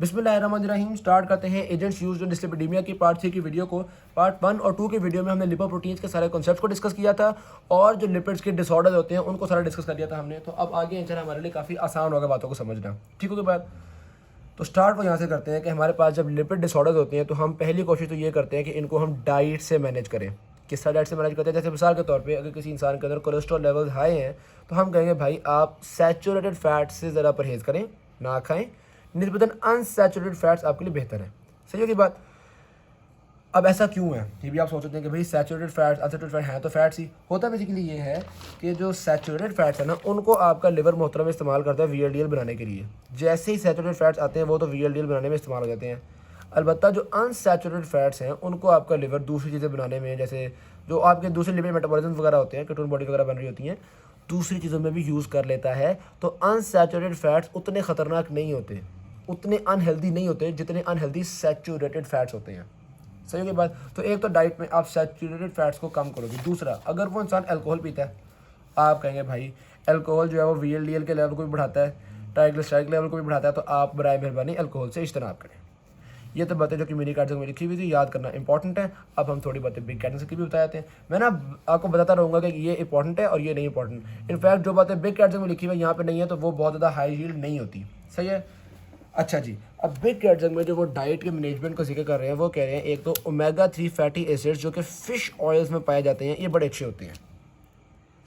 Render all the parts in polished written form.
बिस्मिल्लाहिर्रहमानिर्रहीम। स्टार्ट करते हैं एजेंट्स यूज्ड इन डिस्लिपिडीमिया की पार्ट 3 की वीडियो को। पार्ट 1 और 2 की वीडियो में हमने लिपोप्रोटीन्स के सारे कॉन्सेप्ट्स को डिस्कस किया था और जो लिपिड्स के डिसऑर्डर होते हैं उनको सारा डिस्कस कर दिया था हमने। तो अब आगे इंशाल्लाह हमारे लिए काफ़ी आसान होगा बातों को समझना। ठीक होगी बात? तो स्टार्ट वो यहाँ से करते हैं कि हमारे पास जब लिपिड डिसऑर्डर्स होते हैं तो हम पहली कोशिश तो ये करते हैं कि इनको हम डाइट से मैनेज करें। किस तरह डाइट से मैनेज करते हैं? जैसे मिसाल के तौर पे अगर किसी इंसान के अंदर कोलेस्ट्रॉल लेवल हाई हैं तो हम कहेंगे भाई आप सैचुरेटेड फैट से ज़रा परहेज़ करें, ना खाएं, निस्बतन अनसैचुरेटेड फैट्स आपके लिए बेहतर है। सही होगी बात? अब ऐसा क्यों है ये भी आप सोचते हैं कि भाई सैचुरेटेड फैट्स अनसैचुरेटेड फैट हैं तो फैट्स ही होता। बेसिकली ये है कि जो सैचुरेटेड फैट्स है ना उनको आपका लिवर मोहतरम इस्तेमाल करता है वीएलडीएल बनाने के लिए। जैसे ही सैचुरेटेड फैट्स आते हैं वो तो वीएलडीएल बनाने में इस्तेमाल हो जाते हैं। अलबत्ता जो अनसैचुरेटेड फैट्स हैं उनको आपका लिवर दूसरी चीज़ें बनाने में, जैसे जो आपके दूसरे लिपिड मेटाबॉलिज्म वगैरह होते हैं, केटोन बॉडी वगैरह बन रही होती हैं, दूसरी चीज़ों में भी यूज़ कर लेता है। तो अनसैचुरेटेड फैट्स उतने ख़तरनाक नहीं होते, उतने अनहेल्दी नहीं होते जितने अनहेल्दी सैचुरेटेड फैट्स होते हैं। सही होगी बात? तो एक तो डाइट में आप सैचुरेटेड फैट्स को कम करोगे। दूसरा, अगर वो इंसान अल्कोहल पीता है, आप कहेंगे भाई अल्कोहल जो है वो वीएलडीएल के लेवल को भी बढ़ाता है, ट्राइग्लिसराइड लेवल को भी बढ़ाता है, तो आप बराए मेहरबानी अल्कोहल से इज्तनाब करें। ये तो बातें जो कि मिनी कार्ड्स में लिखी हुई थी, याद करना इंपॉर्टेंट है। अब हम थोड़ी बातें बिग कैट्स की भी बता जाते हैं। मैं ना आपको बताता रहूँगा कि ये इंपॉर्टेंट है और ये नहीं इंपॉर्टेंट। इनफैक्ट जो बातें बिग कैट्स में लिखी हुई यहाँ पे नहीं है तो वो बहुत ज़्यादा हाई यील्ड नहीं होती। सही है? अच्छा जी, अब बिग कैट्स में जो वो डाइट के मैनेजमेंट का जिक्र कर रहे हैं वो कह रहे हैं एक तो ओमेगा 3 फैटी एसिड्स जो कि फ़िश ऑयल्स में पाए जाते हैं, ये बड़े अच्छे होते हैं।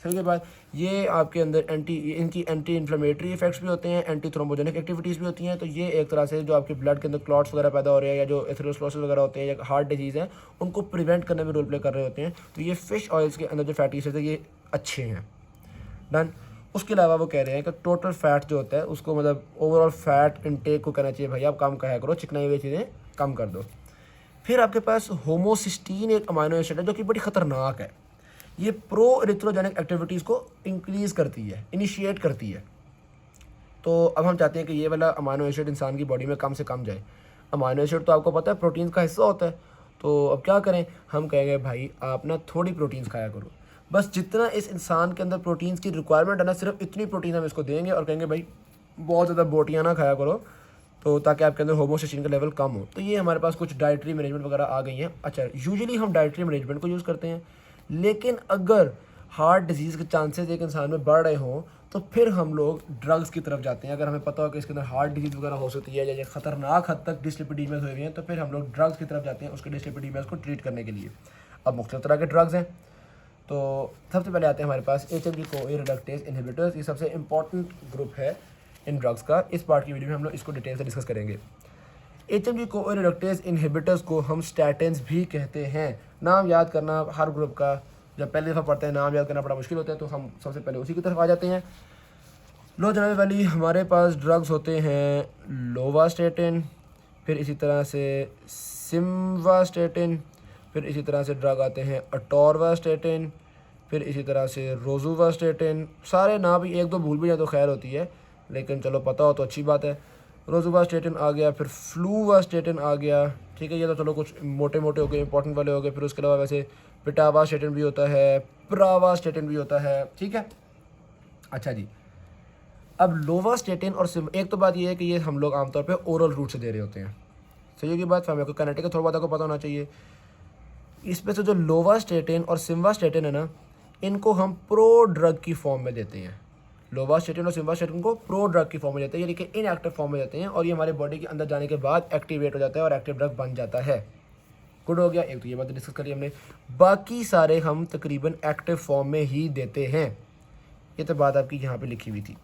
सही के बाद ये आपके अंदर इनकी एंटी इन्फ्लेमेटरी इफेक्ट्स भी होते हैं, एंटी थ्रोम्बोजेनिक एक्टिविटीज़ भी होती हैं। तो ये एक तरह से जो आपके ब्लड के अंदर क्लॉट्स वगैरह पैदा हो रहे हैं या जो एथेरोस्क्लेरोसिस वगैरह होते हैं या हार्ट डिजीज़ है उनको प्रिवेंट करने में रोल प्ले कर रहे होते हैं। तो ये फ़िश ऑयल्स के अंदर जो फैटी एसिड्स है ये अच्छे हैं। डन। उसके अलावा वो कह रहे हैं कि टोटल फैट जो होता है उसको, मतलब ओवरऑल फैट इनटेक को कहना चाहिए भाई आप कम कहा करो, चिकनाई हुई चीज़ें कम कर दो। फिर आपके पास होमोसिस्टीन एक अमाइनो एसिड है जो कि बड़ी ख़तरनाक है। ये प्रो एरिथ्रोजेनिक एक्टिविटीज़ को इंक्रीज़ करती है, इनिशिएट करती है। तो अब हम चाहते हैं कि ये वाला अमाइनो एसिड इंसान की बॉडी में कम से कम जाए। अमाइनो एसिड तो आपको पता है प्रोटीन का हिस्सा होता है। तो अब क्या करें? हम कहेंगे भाई आप ना थोड़ी प्रोटीन्स खाया करो, बस जितना इस इंसान के अंदर प्रोटीन्स की रिक्वायरमेंट है ना सिर्फ इतनी प्रोटीन हम इसको देंगे और कहेंगे भाई बहुत ज़्यादा बोटियाँ ना खाया करो, तो ताकि आपके अंदर होमोसिस्टीन का लेवल कम हो। तो ये हमारे पास कुछ डाइटरी मैनेजमेंट वगैरह आ गई हैं। अच्छा, यूजुअली हम डाइटरी मैनेजमेंट को यूज़ करते हैं, लेकिन अगर हार्ट डिजीज़ के चांसेस एक इंसान में बढ़ रहे हों तो फिर हम लोग ड्रग्स की तरफ जाते हैं। अगर हमें पता हो कि इसके अंदर हार्ट डिजीज़ वगैरह हो सकती है या ख़तरनाक हद तक डिस्लिपिडीमियास हुए हुए हैं तो फिर हम लोग ड्रग्स की तरफ जाते हैं उसके डिस्लिपिडीमियास को ट्रीट करने के लिए। अब मुख्तलिफ तरह के ड्रग्स हैं। तो सबसे पहले आते हैं हमारे पास HMG CoA रिडक्टेज इनहिबिटर्स। ये सबसे इंपॉर्टेंट ग्रुप है इन ड्रग्स का। इस पार्ट की वीडियो में हम लोग इसको डिटेल से डिस्कस करेंगे। HMG CoA रिडक्टेज इनहिबिटर्स को हम स्टैटिन्स भी कहते हैं। नाम याद करना हर ग्रुप का, जब पहली दफ़ा पढ़ते हैं नाम याद करना बड़ा मुश्किल होता है, तो हम सबसे पहले उसी की तरफ आ जाते हैं। लो जनाब वाली, हमारे पास ड्रग्स होते हैं लोवास्टेटिन, फिर इसी तरह से सिम्वास्टेटिन, फिर इसी तरह से ड्रग आते हैं अटोरवास्टेटिन, फिर इसी तरह से रोजुवास्टेटिन। सारे नाम भी एक दो भूल भी जाए तो खैर होती है, लेकिन चलो पता हो तो अच्छी बात है। रोजुवास्टेटिन आ गया, फिर फ्लूवास्टेटिन आ गया। ठीक है, ये तो चलो कुछ मोटे मोटे हो गए, इंपॉर्टेंट वाले हो गए। फिर उसके अलावा वैसे पिटावास्टेटिन भी होता है, प्रावास्टेटिन भी होता है। ठीक है, अच्छा जी। अब लोवास्टेटिन और एक तो बात ये है कि ये हम लोग आमतौर पे ओरल रूट से दे रहे होते हैं। सही होगी बात? हमें को कैनेटिक का थोड़ा बहुत आपको पता होना चाहिए। इसमें से जो लोवास्टेटिन और सिम्वास्टेटिन है ना, इनको हम प्रो ड्रग की फॉर्म में देते हैं। लोवास्टेटिन और सिम्वास्टेटिन को प्रो ड्रग की फॉर्म में देते हैं, यानी कि इनएक्टिव फॉर्म में देते हैं, और ये हमारे बॉडी के अंदर जाने के बाद एक्टिवेट हो जाता है और एक्टिव ड्रग बन जाता है। गुड हो गया। एक तो ये बात डिस्कस करी हमने। बाकी सारे हम तकरीबन एक्टिव फॉर्म में ही देते हैं। ये तो बात आपकी यहाँ पे लिखी हुई थी।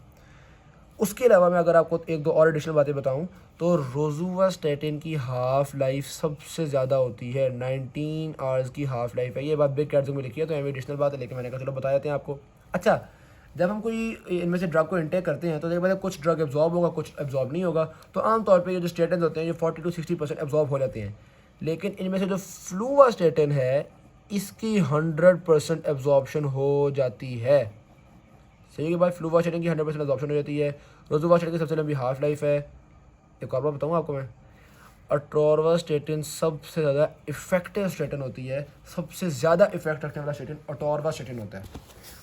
उसके अलावा मैं अगर आपको एक दो और एडिशनल बातें बताऊं तो रोजुवास्टेटिन की हाफ लाइफ सबसे ज़्यादा होती है, 19 आवर्स की हाफ लाइफ है। ये बात बिग कैट्स में लिखी है तो एडिशनल बात है, लेकिन मैंने कहा चलो बता देते हैं आपको। अच्छा, जब हम कोई इनमें से ड्रग को इंटेक करते हैं तो देखिए कुछ ड्रग एब्जॉर्ब होगा, कुछ एब्जॉर्ब नहीं होगा। तो आमतौर पर ये जो स्टेटिन होते हैं ये 40 to 60% एब्जॉर्ब हो जाते हैं, लेकिन इनमें से जो फ्लूवास्टेटिन है इसकी 100% एब्जॉर्बशन हो जाती है। सही है भाई, फ्लूवास्टेटिन की 100% एब्जॉर्प्शन हो जाती है। रोजुवास्टेटिन की सबसे लंबी हाफ लाइफ है। एक और बात बताऊँ आपको मैं, अटोरवास्टेटिन सबसे ज़्यादा इफेक्टिव स्टेटिन होती है। सबसे ज़्यादा इफेक्ट रखने वाला स्टेटिन अटोरवास्टेटिन होता है।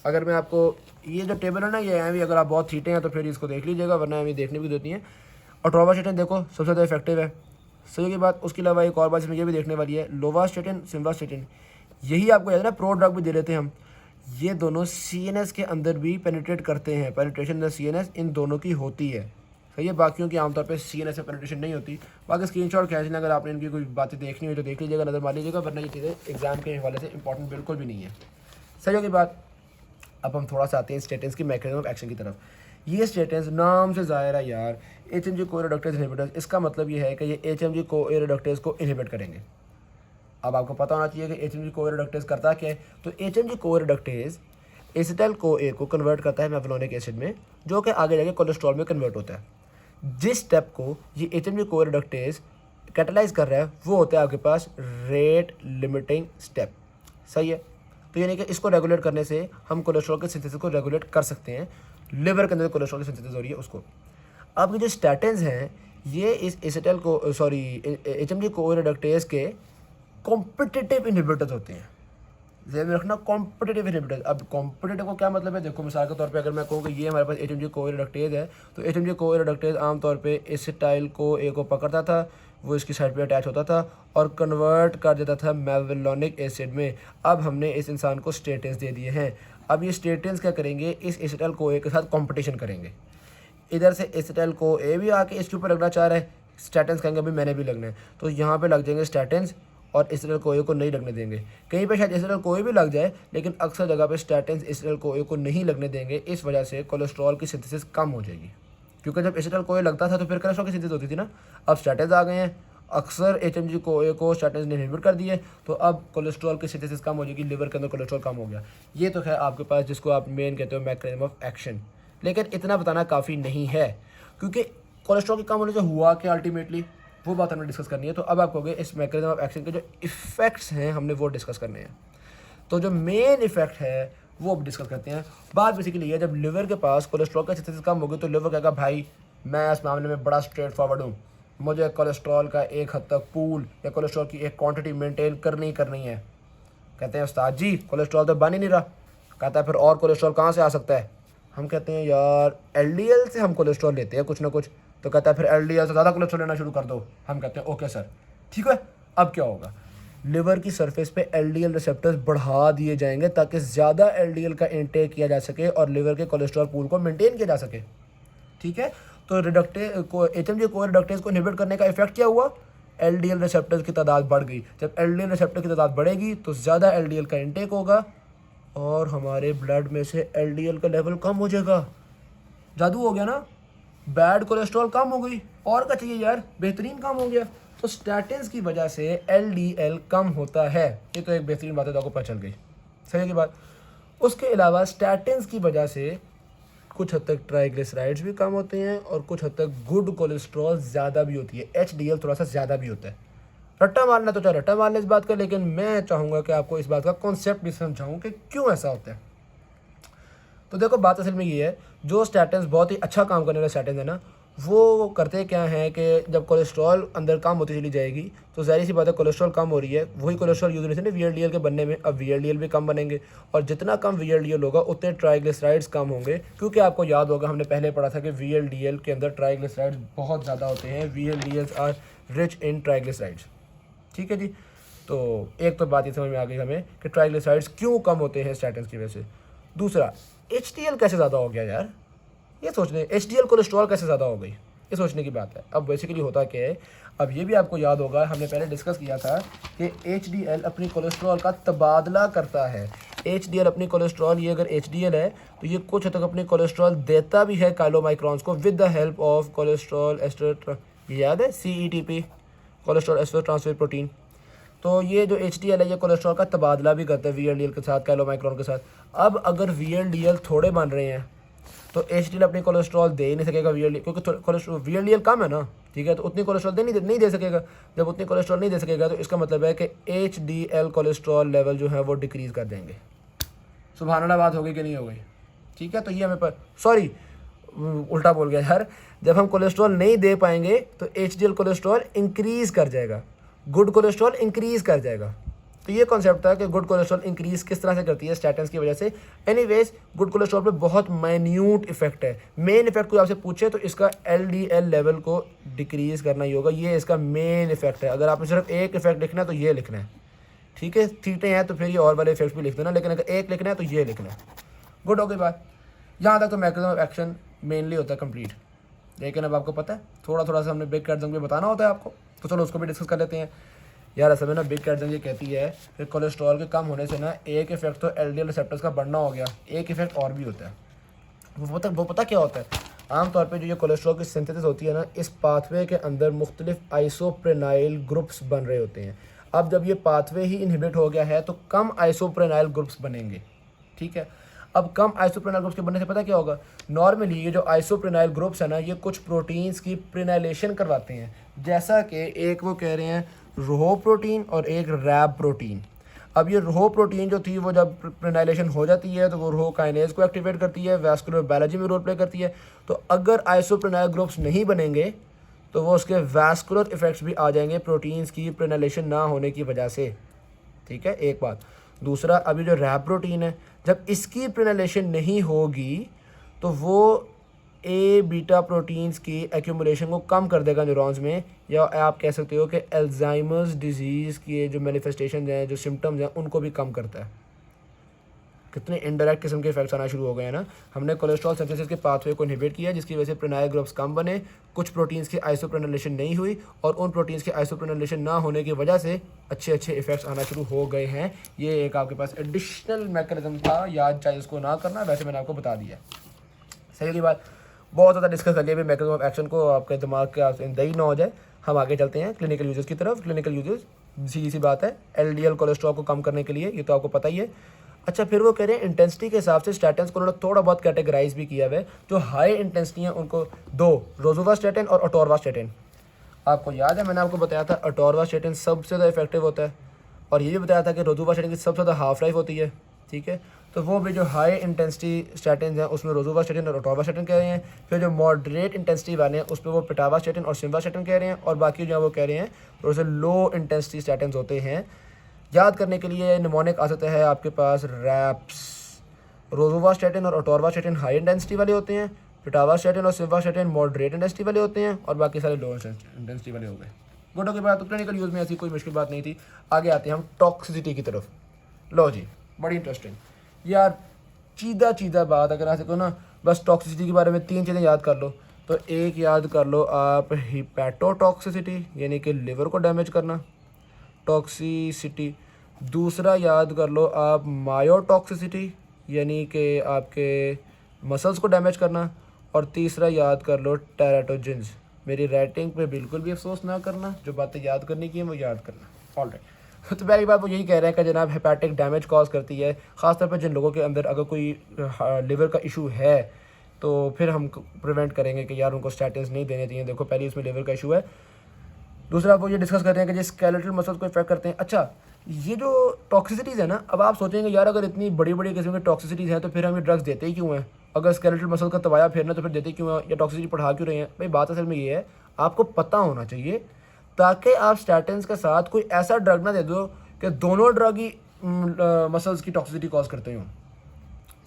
अगर मैं आपको ये जो टेबल है ना, ये भी अगर आप बहुत थीटे हैं तो फिर इसको देख लीजिएगा, वरना हमें देखने भी देती हैं। और टॉर्वास्टेटिन देखो सबसे ज़्यादा इफेक्टिव है। सही की बात। उसके अलावा एक और बात इसमें ये भी देखने वाली है, लोवास्टेटिन, सिम्वास्टेटिन, यही आपको याद है ना प्रो ड्रग भी दे रहे थे हम, ये दोनों CNS के अंदर भी पेनिट्रेट करते हैं। पेनिट्रेशन द CNS इन दोनों की होती है। सही है, बाकियों की आमतौर पे CNS में पेनिट्रेशन नहीं होती। बाकी स्क्रीनशॉट खींच लें, अगर आपने इनकी कोई बातें देखनी हो तो देख लीजिएगा, नज़र मार लीजिएगा, वरना ये चीज़ें एग्जाम के हवाले से इंपॉर्टेंट बिल्कुल भी नहीं है। सही की बात। अब हम थोड़ा सा आते हैं स्टेटेंस की मैकेनिज्म ऑफ एक्शन की तरफ। ये स्टेटेंस नाम से ज़ाहिर है यार, HMG को रिडक्टेज इनहिबिटर्स, इसका मतलब ये है कि ये HMG को रिडक्टेज को इनहिबिट करेंगे। अब आपको पता होना चाहिए कि HMG को रिडक्टेज करता क्या है। तो HMG को रिडक्टेज एसिटाइल CoA को कन्वर्ट करता है मेवलोनिक एसिड में, जो कि आगे जाके कोलेस्ट्रॉल में कन्वर्ट होता है। जिस स्टेप को ये HMG को रिडक्टेज कैटलाइज कर रहा है वो होता है आपके पास रेट लिमिटिंग स्टेप। सही है, तो यानी कि इसको रेगुलेट करने से हम कोलेस्ट्रॉल के सिंथेसिस को रेगुलेट कर सकते हैं। लिवर के अंदर कोलेस्ट्रॉल की सिंथेसिस हो रही है उसको। अब ये जो स्टैटिन्स हैं ये इस एसिटाइल को HMG को रिडक्टेज के कॉम्पिटिटिव इनहिबिटर्स होते हैं। ध्यान में रखना, कॉम्पिटिटिव इनहिबिटर्स। अब कॉम्पिटिटिव को क्या मतलब है, देखो मिसाल के तौर पे अगर मैं कहूँ कि ये हमारे पास HMG को रिडक्टेज है, तो HMG को रिडक्टेज आमतौर पे एसिटाइल को पकड़ता था, वो इसकी साइड पे अटैच होता था और कन्वर्ट कर देता था मेवलोनिक एसिड में। अब हमने इस इंसान को स्टेटिन्स दे दिए हैं। अब ये स्टेटिन्स क्या करेंगे, इस एसिटाइल CoA के साथ कॉम्पिटिशन करेंगे। इधर से एसिटाइल CoA भी आके इसके ऊपर लगना चाह रहा है, स्टैटिन्स कहेंगे अभी मैंने भी लगना है, तो यहाँ पे लग जाएंगे स्टैटिन्स और एसिटाइल CoA को नहीं लगने देंगे। कहीं पे शायद एसिटाइल CoA भी लग जाए, लेकिन अक्सर जगह पे स्टैटिन्स एसिटाइल CoA को नहीं लगने देंगे। इस वजह से कोलेस्ट्रॉल की सिंथेसिस कम हो जाएगी, क्योंकि जब एसिटाइल CoA लगता था तो फिर कोलेस्ट्रॉल की सिंथेसिस होती थी ना। अब स्टैटिन्स आ गए हैं, अक्सर HMG CoA को स्टैटिन्स ने इनहिबिट कर दिए, तो अब कोलेस्ट्रॉल की सिंथेसिस कम हो जाएगी, लिवर के अंदर कोलेस्ट्रॉल कम हो गया। ये तो है आपके पास जिसको आप मेन कहते हो मैकेनिज्म ऑफ एक्शन। लेकिन इतना बताना काफ़ी नहीं है, क्योंकि कोलेस्ट्रॉल के कम होने से हुआ कि अल्टीमेटली वो बात हमें डिस्कस करनी है। तो अब आपको हो गए इस मैकेनिज्म ऑफ एक्शन के जो इफ़ेक्ट्स हैं हमने वो डिस्कस करने हैं। तो जो मेन इफेक्ट है वो अब डिस्कस करते हैं। बात बेसिकली है, जब लिवर के पास कोलेस्ट्रॉल का सिंथेसिस कम होगी तो लिवर कहेगा भाई मैं इस मामले में बड़ा स्ट्रेट फॉरवर्ड हूँ, मुझे कोलेस्ट्रॉल का एक हद तक पूल या कोलेस्ट्रॉल की एक क्वांटिटी मेंटेन करनी है। कहते हैं उस्ताद जी कोलेस्ट्रॉल तो बन ही नहीं रहा। कहता है फिर और कोलेस्ट्रॉल कहाँ से आ सकता है। हम कहते हैं यार LDL से हम कोलेस्ट्रॉल लेते हैं कुछ ना कुछ। तो कहता है फिर LDL से ज़्यादा कोलेस्ट्रॉल लेना शुरू कर दो। हम कहते हैं ओके सर ठीक है। अब क्या होगा, लिवर की सरफेस पे LDL रिसेप्टर्स बढ़ा दिए जाएंगे ताकि ज़्यादा LDL का इंटेक किया जा सके और लिवर के कोलेस्ट्रॉल पूल को मेंटेन किया जा सके। ठीक है, तो HMG को रिडक्टेज को इनहिबिट करने का इफेक्ट क्या हुआ, LDL रिसेप्टर्स की तादाद बढ़ गई। जब LDL रिसेप्टर की तादाद बढ़ेगी तो ज़्यादा LDL का इंटेक होगा और हमारे ब्लड में से LDL का लेवल कम हो जाएगा। जादू हो गया ना, बैड कोलेस्ट्रॉल कम हो गई। और क्या चाहिए यार, बेहतरीन काम हो गया। तो स्टैटिन्स की वजह से LDL कम होता है, ये तो एक बेहतरीन बात है, तो आपको पता चल गई। सही की बात। उसके अलावा स्टैटिन्स की वजह से कुछ हद तक ट्राइग्लिसराइड्स भी कम होते हैं और कुछ हद तक गुड कोलेस्ट्रॉल ज़्यादा भी होती है, HDL थोड़ा सा ज़्यादा भी होता है। रट्टा मारना तो चाहे रट्टा मार ले इस बात का, लेकिन मैं चाहूँगा कि आपको इस बात का कॉन्सेप्ट भी समझाऊँ कि क्यों ऐसा होता है। तो देखो बात असल में ये है, जो स्टैटिन्स बहुत ही अच्छा काम करने वाले स्टैटिन्स है ना, वो करते क्या है कि जब कोलेस्ट्रॉल अंदर कम होती चली जाएगी तो ज़ाहिर सी बात है कोलेस्ट्रॉल कम हो रही है, वही कोलेस्ट्रॉल यूज़ होने से ना VLDL के बनने में, अब VLDL भी कम बनेंगे और जितना कम VLDL होगा उतने ट्राइग्लिसराइड्स कम होंगे। क्योंकि आपको याद होगा हमने पहले पढ़ा था कि VLDL के अंदर ट्राइग्लिसराइड्स बहुत ज़्यादा होते हैं, VLDLs are rich in triglycerides. ठीक है जी, तो एक तो बात ये समझ में आ गई हमें कि ट्राइग्लिसराइड्स क्यों कम होते हैं स्टैटिन्स की वजह से। दूसरा, HDL कैसे ज़्यादा हो गया यार, ये सोचने, HDL कोलेस्ट्रॉल कैसे ज़्यादा हो गई, ये सोचने की बात है। अब बेसिकली होता क्या है, अब ये भी आपको याद होगा हमने पहले डिस्कस किया था कि HDL अपनी कोलेस्ट्रॉल का तबादला करता है। HDL अपनी कोलेस्ट्रॉल, ये अगर HDL है तो ये कुछ हद तक अपनी कोलेस्ट्रॉल देता भी है काइलोमाइक्रॉन्स को with the help of cholesterol ester, याद है CETP, cholesterol ester transfer protein. तो ये जो HDL है ये कोलेस्ट्रॉल का तबादला भी करता है VLDL के साथ, कैलोमाइक्रॉन के साथ। अब अगर VLDL थोड़े बन रहे हैं तो HDL अपनी कोलेस्ट्रॉल दे ही नहीं सकेगा VLDL, क्योंकि VLDL कम है ना, ठीक है, तो उतनी कोलेस्ट्रॉल नहीं दे सकेगा। जब उतनी कोलेस्ट्रॉल नहीं दे सकेगा तो इसका मतलब है कि HDL कोलेस्ट्रॉल लेवल जो है वो डिक्रीज़ कर देंगे। सुभान अल्लाह, बात हो गई कि नहीं हो गई। ठीक है, तो ये हमें सॉरी उल्टा बोल गया यार, जब हम कोलेस्ट्रॉल नहीं दे पाएंगे तो HDL कोलेस्ट्रॉल इंक्रीज़ कर जाएगा, गुड कोलेस्ट्रॉल इंक्रीज़ कर जाएगा। तो ये कॉन्सेप्ट था कि गुड कोलेस्ट्रॉल इंक्रीज किस तरह से करती है स्टैटिन्स की वजह से। एनीवेज गुड कोलेस्ट्रॉल पे बहुत माइन्यूट इफेक्ट है। मेन इफेक्ट कोई आपसे पूछे तो इसका LDL लेवल को डिक्रीज करना ही होगा, ये इसका मेन इफेक्ट है। अगर आपने सिर्फ एक इफेक्ट लिखना है तो ये लिखना है, ठीक है। थीटे हैं तो फिर ये और वाले इफेक्ट भी लिख देना, लेकिन अगर एक लिखना है तो ये लिखना है। गुड हो गई बात। यहाँ तक तो मैकेनिज्म ऑफ एक्शन मेनली होता है कंप्लीट, लेकिन अब आपको पता है थोड़ा थोड़ा सा हमने बिग कैट जंग में बताना होता है आपको, तो चलो उसको भी डिस्कस कर लेते हैं। यार असल में ना बिग कैट जंग ये कहती है कि कोलेस्ट्रॉल के कम होने से ना एक इफेक्ट तो LDL रिसेप्टर्स का बढ़ना हो गया, एक इफेक्ट और भी होता है। वो पता क्या होता है? आमतौर पे जो ये कोलेस्ट्रॉल की सिंथेसिस होती है ना, इस पाथवे के अंदर मुख्तलिफ आइसोप्रेनाइल ग्रुप्स बन रहे होते हैं। अब जब ये पाथवे ही इनहिबिट हो गया है तो कम आइसोप्रेनाइल ग्रुप्स बनेंगे, ठीक है। अब कम आइसोप्रेनाइल ग्रुप्स के बनने से पता क्या होगा? नॉर्मली ये जो आइसोप्रेनाइल ग्रुप्स है ना, ये कुछ प्रोटीन्स की प्रेनाइलेशन करवाते हैं, जैसा कि एक वो कह रहे हैं रोह प्रोटीन और एक रैब प्रोटीन। अब ये रोह प्रोटीन जो थी वो जब प्रेनाइलेशन हो जाती है तो वो रोह काइनेज को एक्टिवेट करती है, वैस्कुलर बायोलॉजी में रोल प्ले करती है। तो अगर आइसोप्रेनाइल ग्रुप्स नहीं बनेंगे तो वो उसके वैस्कुलर इफेक्ट्स भी आ जाएंगे प्रोटीन्स की प्रेनाइलेशन ना होने की वजह से, ठीक है, एक बात। दूसरा, अभी जो रैब प्रोटीन है जब इसकी प्रेनाइलेशन नहीं होगी तो वो ए बीटा प्रोटीन्स की एक्यूमुलेशन को कम कर देगा न्यूरॉन्स में, या आप कह सकते हो कि अल्जाइमर्स डिजीज़ के जो मैनिफेस्टेशन हैं, जो सिम्टम्स हैं, उनको भी कम करता है। कितने इनडायरेक्ट किस्म के इफेक्ट्स आना शुरू हो गए हैं ना। हमने कोलेस्ट्रॉल सिंथेसिस के पाथवे को इनहिबिट किया जिसकी वजह से प्रेनाइल ग्रुप्स कम बने, कुछ प्रोटीन्स की आइसोप्रेनाइलेशन नहीं हुई, और उन प्रोटीन्स के आइसोप्रेनाइलेशन ना होने की वजह से अच्छे इफेक्ट्स आना शुरू हो गए हैं। ये एक आपके पास एडिशनल मैकेनिज्म था, याद चाहे उसको ना करना, वैसे मैंने आपको बता दिया। सही की बात, बहुत ज़्यादा डिस्कस कर लिया अभी मैकेनिज्म ऑफ एक्शन को, आपके दिमाग के दही ना हो जाए। हम आगे चलते हैं क्लिनिकल यूजेस की तरफ। क्लिनिकल यूजेस सीधी सी बात है, LDL कोलेस्ट्रॉल को कम करने के लिए, ये तो आपको पता ही है। अच्छा, फिर वो कह रहे हैं इंटेंसिटी के हिसाब से स्टैटिन्स को उन्होंने थोड़ा बहुत कैटेगराइज भी किया हुआ है। जो हाई इंटेंसिटी है उनको दो, रोजुवास्टैटिन और अटोरवास्टैटिन। आपको याद है मैंने आपको बताया था अटोरवास्टैटिन सबसे ज़्यादा इफेक्टिव होता है, और ये भी बताया था कि रोजुवास्टैटिन की सबसे ज़्यादा हाफ लाइफ होती है, ठीक है। तो वो भी जो हाई इंटेंसिटी स्टैटिन हैं उसमें रोजुवास्टैटिन और अटोरवास्टैटिन कह रहे हैं। फिर जो मॉडरेट इंटेंसिटी वाले हैं उसमें वो पिटावास्टैटिन और सिम्वास्टैटिन कह रहे हैं, और बाकी जो वो कह रहे हैं थोड़े से लो इंटेंसिटी स्टैटिन होते हैं। याद करने के लिए निमोनिक आ सकता है आपके पास रैप्स। रोजुवास्टैटिन और अटोरवास्टैटिन हाई इंटेंसिटी वाले होते हैं, पिटावास्टैटिन और सिम्वास्टैटिन मॉडरेट इंटेंसिटी वाले होते हैं, और बाकी सारे लो इंटेंसिटी वाले हो गए। गुड की बात, तो क्लिनिकल यूज़ में ऐसी कोई मुश्किल बात नहीं थी। आगे आते हैं हम टॉक्सिसिटी की तरफ। लो जी, बड़ी इंटरेस्टिंग यार, चीदा बात अगर आ सको ना, बस टॉक्सिसिटी के बारे में 3 चीज़ें याद कर लो। तो एक याद कर लो आप हिपैटोटॉक्सिसिटी, यानी कि लिवर को डैमेज करना, टॉक्सिसिटी। दूसरा याद कर लो आप मायोटॉक्सिसिटी, यानी कि आपके मसल्स को डैमेज करना, और तीसरा याद कर लो टेराटोजेंस। मेरी राइटिंग पे बिल्कुल भी अफसोस ना करना, जो बातें याद करने की है वो याद करना। ऑल राइट, तो पहली बात वो यही कह रहे हैं कि जनाब हेपेटिक डैमेज कॉज करती है, ख़ासतौर पर जिन लोगों के अंदर अगर कोई लिवर का इशू है तो फिर हम प्रिवेंट करेंगे कि यार उनको स्टैटिन्स नहीं देने चाहिए। देखो पहले इसमें लिवर का इशू है। दूसरा वो ये डिस्कस करते हैं कि जो स्केलेटल मसल्स को इफेक्ट करते हैं। अच्छा, ये जो टॉक्सिसिटीज़ है ना, अब आप सोचेंगे यार अगर इतनी बड़ी बड़ी किस्म की टॉक्सिसिटीज़ हैं तो फिर हम ये ड्रग्स देते ही क्यों हैं? अगर स्केलेटल मसल का तवाया फेरना तो फिर देते क्यों हैं, या टॉक्सिसिटी बढ़ा क्यों रहे हैं? भाई बात असल में ये है, आपको पता होना चाहिए ताकि आप स्टैटिन्स के साथ कोई ऐसा ड्रग ना दे दो कि दोनों ड्रग ही मसल्स की टॉक्सिसिटी कॉज करते हों।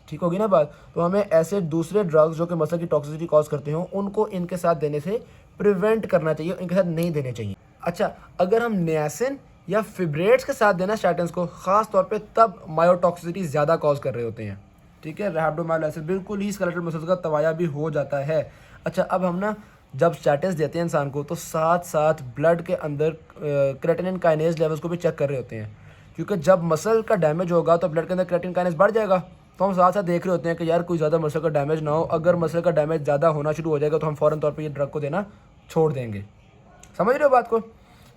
ठीक होगी ना बात? तो हमें ऐसे दूसरे ड्रग्स जो कि मसल की टॉक्सिसिटी कॉज करते हों उनको इनके साथ देने से प्रिवेंट करना चाहिए, इनके साथ नहीं देने चाहिए। अच्छा, अगर हम नियासिन या फिब्रेट्स के साथ देना स्टैटिन्स को, ख़ास तौर पे तब मायोटॉक्सिसिटी ज़्यादा कॉज कर रहे होते हैं, ठीक है। रैप्डोमायोलाइसिस बिल्कुल ही स्केलेटल मसल्स का तवाया भी हो जाता है। अच्छा, अब हम ना जब स्टैटिन्स देते हैं इंसान को तो साथ साथ ब्लड के अंदर क्रेटिनिन काइनेज लेवल्स को भी चेक कर रहे होते हैं, क्योंकि जब मसल का डैमेज होगा तो ब्लड के अंदर क्रेटिनिन काइनेज बढ़ जाएगा। तो हम साथ साथ देख रहे होते हैं कि यार कोई ज़्यादा मसल का डैमेज ना हो। अगर मसल का डैमेज ज़्यादा होना शुरू हो जाएगा तो हम फ़ौरन तौर पे ये ड्रग को देना छोड़ देंगे। समझ रहे हो बात को?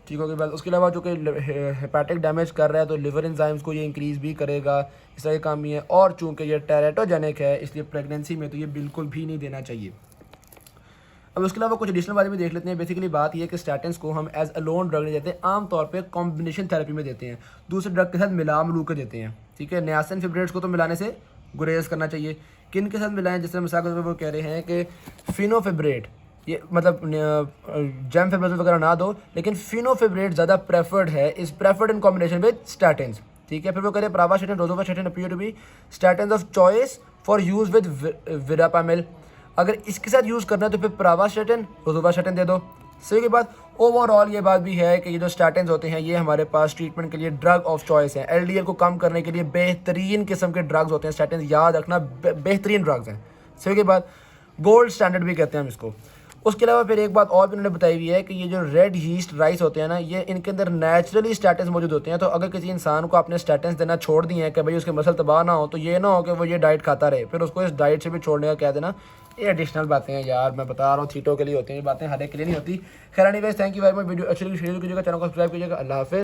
ठीक होगी बात। उसके अलावा जो कि हेपेटिक डैमेज कर रहा है तो लिवर एंजाइम्स को ये इंक्रीज़ भी करेगा, इस तरह के काम भी है। और चूँकि ये टेराटोजेनिक है इसलिए प्रेगनेंसी में तो ये बिल्कुल भी नहीं देना चाहिए। अब उसके अलावा कुछ एडिशनल बातें भी देख लेते हैं। बेसिकली बात यह है कि स्टैटिन्स को हम एज अलोन ड्रग नहीं देते, आमतौर पे कॉम्बिनेशन थेरेपी में देते हैं, दूसरे ड्रग के साथ मिलू के देते हैं, ठीक है। नियासिन फिब्रेट्स को तो मिलाने से गुरेज करना चाहिए। किन के साथ मिलाएं? जैसे मिसाल के तौर पर वो कह रहे हैं कि फिनोफिब्रेट ये मतलब जैम फेब्रेज वगैरह ना दो, लेकिन फिनोफिब्रेट ज़्यादा प्रेफर्ड है, is preferred in combination with statins. ठीक है, फिर वो करें pravastatin rosuvastatin appear to be statins of choice for use with verapamil. अगर इसके साथ यूज़ करना है तो फिर प्रावास्टैटिन रोज़ोवास्टैटिन दे दो। सही के बाद ओवरऑल ये बात भी है कि ये जो स्टैटिन्स होते हैं ये हमारे पास ट्रीटमेंट के लिए ड्रग ऑफ चॉइस है। एलडीएल को कम करने के लिए बेहतरीन किस्म के ड्रग्स होते हैं स्टैटिन्स, याद रखना बेहतरीन ड्रग्स हैं। सही के बाद गोल्ड स्टैंडर्ड भी कहते हैं हम इसको। उसके अलावा फिर एक बात और भी उन्होंने बताई हुई है कि ये जो रेड यीस्ट राइस होते हैं ना, ये इनके अंदर नेचुरली स्टैटिन्स मौजूद होते हैं। तो अगर किसी इंसान को आपने स्टैटिन्स देना छोड़ दिए हैं कि भाई उसके मसल तबाह ना हो, तो ये ना हो कि वो ये डाइट खाता रहे, फिर उसको इस डाइट से भी छोड़ने का कह देना। ये एडिशनल बातें हैं यार, मैं बता रहा हूँ, थीटो के लिए होती हैं ये बातें, हर एक के लिए नहीं होती। खैर anyways, thank you very much. Video अच्छी लगी शेयर कीजिएगा, चैनल को सब्सक्राइब कीजिएगा। अल्लाह हाफिज़।